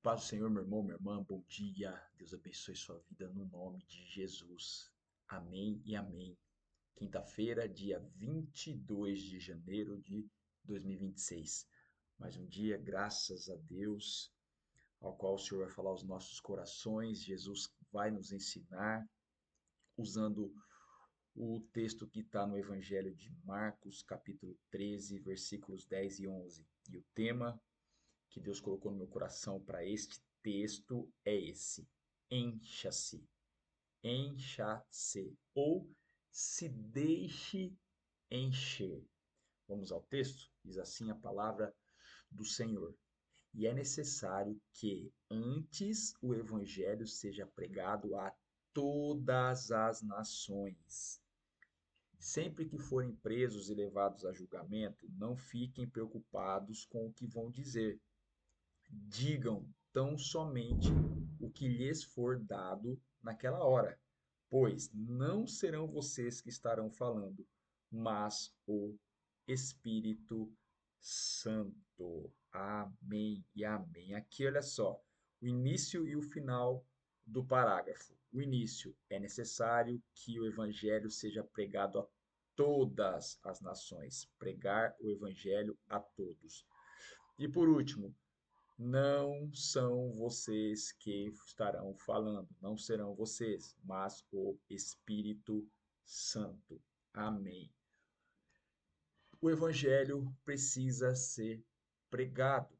Paz do Senhor, meu irmão, minha irmã, bom dia. Deus abençoe sua vida no nome de Jesus. Amém e amém. Quinta-feira, dia 22 de janeiro de 2026. Mais um dia, graças a Deus, ao qual o Senhor vai falar aos nossos corações. Jesus vai nos ensinar, usando o texto que está no Evangelho de Marcos, capítulo 13, versículos 10 e 11. E o tema que Deus colocou no meu coração para este texto é esse: encha-se, encha-se, ou se deixe encher. Vamos ao texto? Diz assim a palavra do Senhor. E é necessário que antes o evangelho seja pregado a todas as nações. Sempre que forem presos e levados a julgamento, não fiquem preocupados com o que vão dizer. Digam tão somente o que lhes for dado naquela hora, pois não serão vocês que estarão falando, mas o Espírito Santo. Amém e amém. Aqui, olha só, o início e o final do parágrafo. O início: é necessário que o evangelho seja pregado a todas as nações. Pregar o evangelho a todos. E por último, não são vocês que estarão falando, não serão vocês, mas o Espírito Santo. Amém. O Evangelho precisa ser pregado.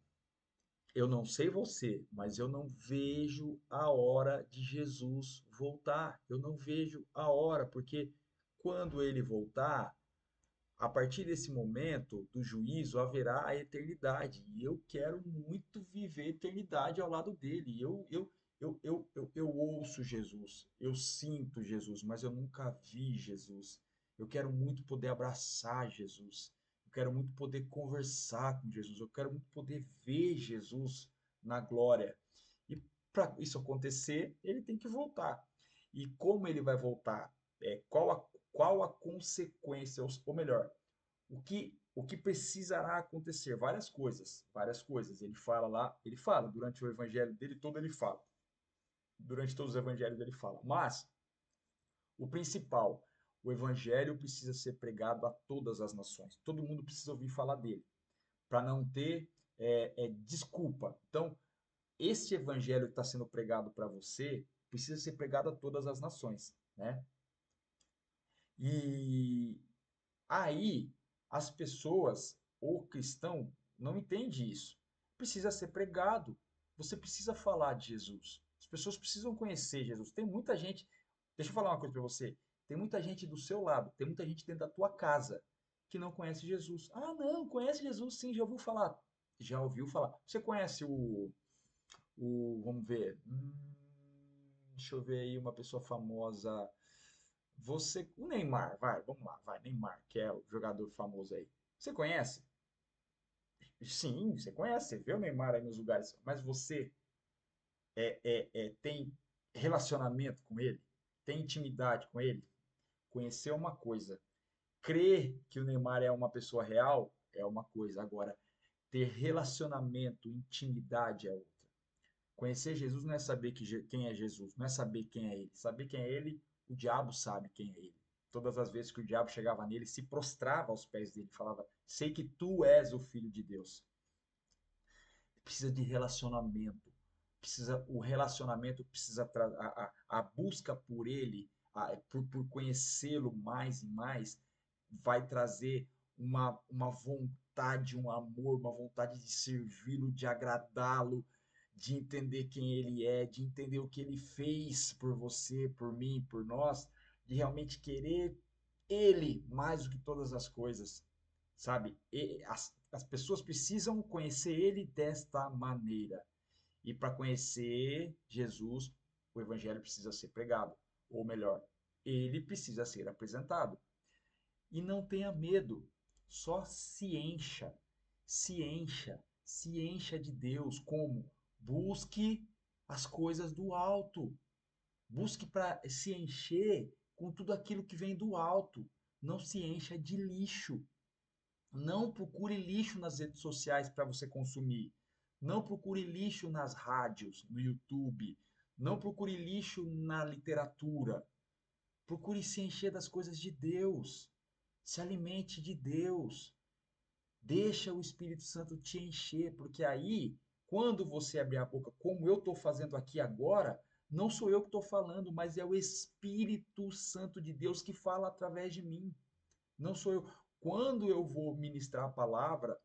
Eu não sei você, mas eu não vejo a hora de Jesus voltar. Eu não vejo a hora, porque quando ele voltar, a partir desse momento do juízo haverá a eternidade. E eu quero muito viver a eternidade ao lado dele. Eu ouço Jesus, eu sinto Jesus, mas eu nunca vi Jesus. Eu quero muito poder abraçar Jesus. Eu quero muito poder conversar com Jesus. Eu quero muito poder ver Jesus na glória. E para isso acontecer, ele tem que voltar. E como ele vai voltar? Qual a consequência, ou melhor, o que precisará acontecer? Várias coisas, várias coisas. Ele fala lá, ele fala, durante o evangelho dele todo ele fala. Durante todos os evangelhos ele fala. Mas, o principal, o evangelho precisa ser pregado a todas as nações. Todo mundo precisa ouvir falar dele, para não ter desculpa. Então, este evangelho que está sendo pregado para você precisa ser pregado a todas as nações, né? E aí as pessoas, o cristão, não entende isso. Precisa ser pregado. Você precisa falar de Jesus. As pessoas precisam conhecer Jesus. Tem muita gente. Deixa eu falar uma coisa para você. Tem muita gente do seu lado, tem muita gente dentro da tua casa que não conhece Jesus. Ah, não, conhece Jesus sim, já ouviu falar. Já ouviu falar. Você conhece vamos ver. Deixa eu ver aí uma pessoa famosa. O Neymar, vai, vamos lá, vai, Neymar, que é o jogador famoso aí. Você conhece? Sim, você conhece, você vê o Neymar aí nos lugares, mas você tem relacionamento com ele? Tem intimidade com ele? Conhecer é uma coisa. Crer que o Neymar é uma pessoa real é uma coisa. Agora, ter relacionamento, intimidade é outra. Conhecer Jesus não é saber quem é Jesus, não é saber quem é ele. Saber quem é ele, o diabo sabe quem é ele. Todas as vezes que o diabo chegava nele, se prostrava aos pés dele, falava: sei que tu és o filho de Deus. Precisa de relacionamento. O relacionamento precisa a busca por ele, por conhecê-lo mais e mais, vai trazer uma vontade, um amor, uma vontade de servi-lo, de agradá-lo, de entender quem ele é, de entender o que ele fez por você, por mim, por nós, de realmente querer ele mais do que todas as coisas, sabe? As pessoas precisam conhecer ele desta maneira. E para conhecer Jesus, o evangelho precisa ser pregado, ou melhor, ele precisa ser apresentado. E não tenha medo, só se encha de Deus. Como? Busque as coisas do alto. Busque para se encher com tudo aquilo que vem do alto. Não se encha de lixo. Não procure lixo nas redes sociais para você consumir. Não procure lixo nas rádios, no YouTube. Não procure lixo na literatura. Procure se encher das coisas de Deus. Se alimente de Deus. Deixa o Espírito Santo te encher, porque aí, quando você abrir a boca, como eu estou fazendo aqui agora, não sou eu que estou falando, mas é o Espírito Santo de Deus que fala através de mim. Não sou eu. Quando eu vou ministrar a palavra,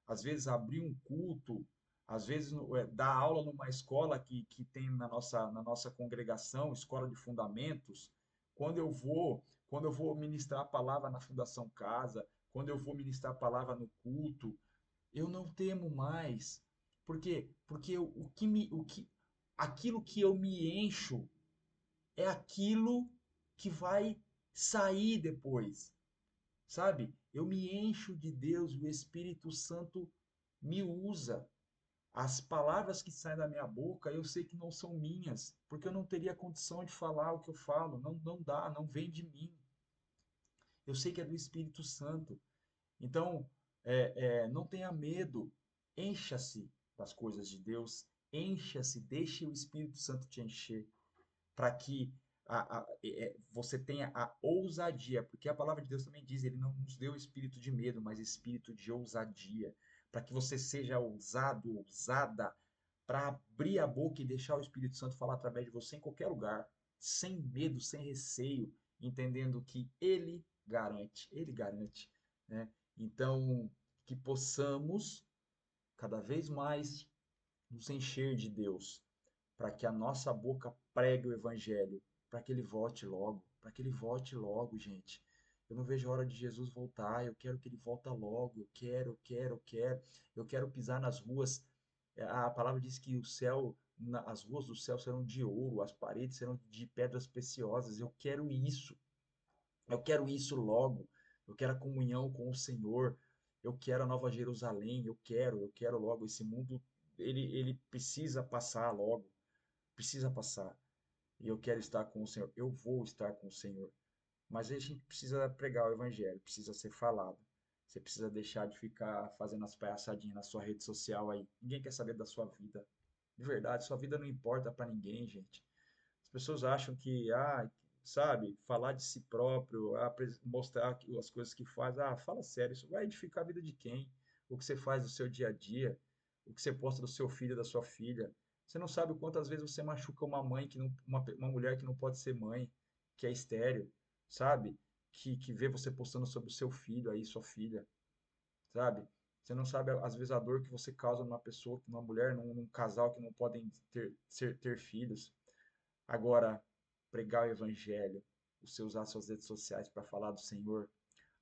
às vezes abrir um culto, às vezes dar aula numa escola que tem na nossa congregação, escola de fundamentos, quando eu vou ministrar a palavra na Fundação Casa, quando eu vou ministrar a palavra no culto, eu não temo mais. Por quê? Porque aquilo que eu me encho é aquilo que vai sair depois, sabe? Eu me encho de Deus, o Espírito Santo me usa. As palavras que saem da minha boca, eu sei que não são minhas, porque eu não teria condição de falar o que eu falo. Não, não dá, não vem de mim. Eu sei que é do Espírito Santo. Então, não tenha medo. Encha-se das coisas de Deus. Encha-se, deixe o Espírito Santo te encher, para que você tenha a ousadia, porque a palavra de Deus também diz, ele não nos deu espírito de medo, mas espírito de ousadia, para que você seja ousado, ousada, para abrir a boca e deixar o Espírito Santo falar através de você em qualquer lugar, sem medo, sem receio, entendendo que ele garante, né? Então, que possamos cada vez mais nos encher de Deus, para que a nossa boca pregue o evangelho, para que ele volte logo, para que ele volte logo, gente. Eu não vejo a hora de Jesus voltar, eu quero que ele volte logo, eu quero, eu quero, eu quero. Eu quero pisar nas ruas. A palavra diz que o céu, as ruas do céu serão de ouro, as paredes serão de pedras preciosas. Eu quero isso. Eu quero isso logo. Eu quero a comunhão com o Senhor. Eu quero a Nova Jerusalém. Eu quero logo. Esse mundo, ele precisa passar logo. Precisa passar. E eu quero estar com o Senhor. Eu vou estar com o Senhor. Mas a gente precisa pregar o evangelho, precisa ser falado. Você precisa deixar de ficar fazendo as palhaçadinhas na sua rede social aí. Ninguém quer saber da sua vida. De verdade, sua vida não importa para ninguém, gente. As pessoas acham que, sabe, falar de si próprio, mostrar as coisas que faz, fala sério, isso vai edificar a vida de quem? O que você faz no seu dia a dia, o que você posta do seu filho, da sua filha. Você não sabe quantas vezes você machuca uma mãe que não, uma mulher que não pode ser mãe, que é estéril, sabe? Que vê você postando sobre o seu filho aí, sua filha, sabe? Você não sabe, às vezes, a dor que você causa numa pessoa, numa mulher, num casal que não podem ter filhos. Agora, pregar o evangelho, você usar suas redes sociais para falar do Senhor,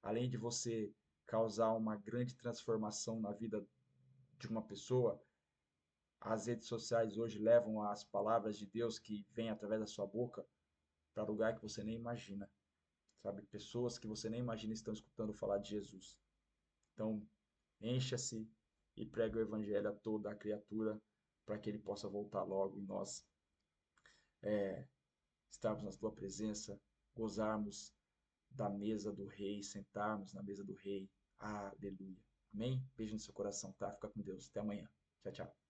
além de você causar uma grande transformação na vida de uma pessoa, as redes sociais hoje levam as palavras de Deus que vêm através da sua boca para lugar que você nem imagina, sabe? Pessoas que você nem imagina estão escutando falar de Jesus. Então, encha-se e pregue o evangelho a toda a criatura para que ele possa voltar logo e nós estarmos na tua presença, gozarmos da mesa do rei, sentarmos na mesa do rei. Aleluia. Amém? Beijo no seu coração, tá? Fica com Deus. Até amanhã. Tchau, tchau.